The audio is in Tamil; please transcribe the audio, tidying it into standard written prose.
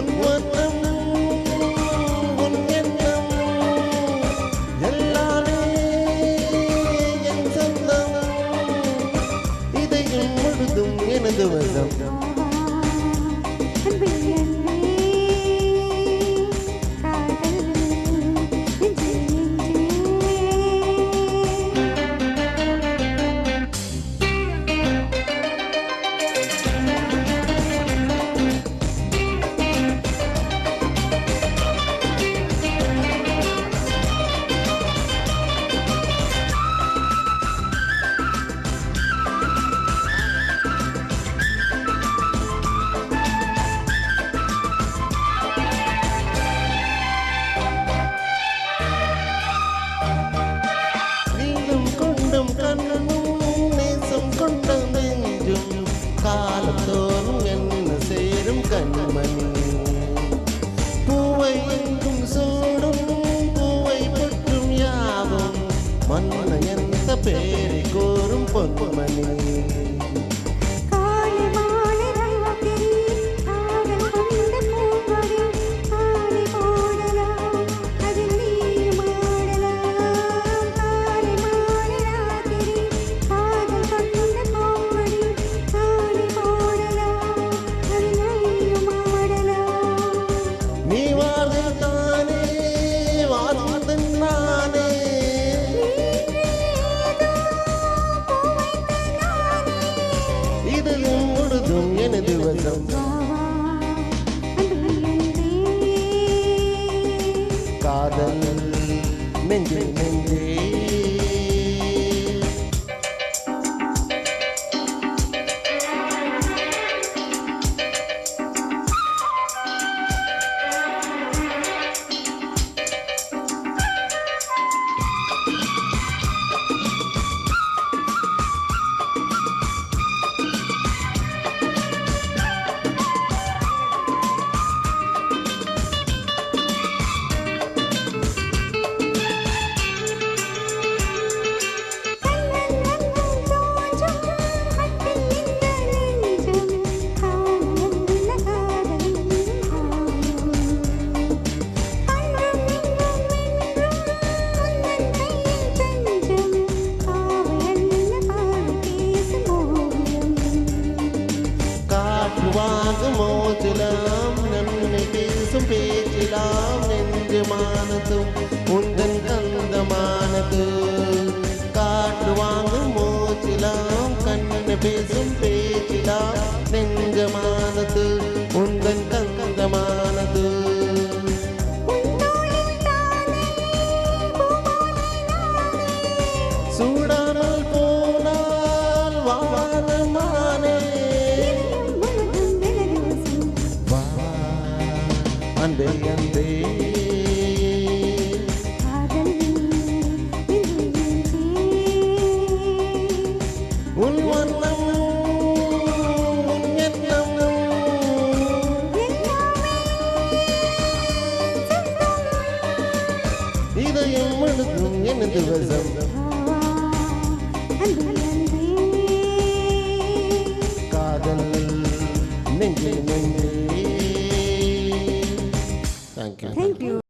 உன் வண்ணம் உன் எண்ணம் எல்லாமே என் சொந்தம் இதையும் முழுதும் எனது வசம் நேசம் கொண்ட நெஞ்சும் காலத்தோறும் என்ன சேரும் கண்மணி பூவை எங்கும் சூடும் பூவை பற்றும் யாவும் மன்ன எந்த பேரை கோரும் பொன்மணி எனது வசம் காதல் நெஞ்சே நெஞ்சே மோச்சலாம் நன்மை பேசும் பேச்சிலாம் நெஞ்சமானதும் உந்தன் கந்தமானது காற்று வாங்கும் மோச்சிலாம் கண்ணு பேசும் பேச்சிலாம் நெஞ்சமானது உந்தன் கந்தமானது சூடாமல் போனால் வானமானே அன்பே அன்பே உன் வண்ணம் உன் எண்ணம் இதயம் முழுதும் எனது வசம் காதல் நெஞ்சே நெஞ்சே. Thank you.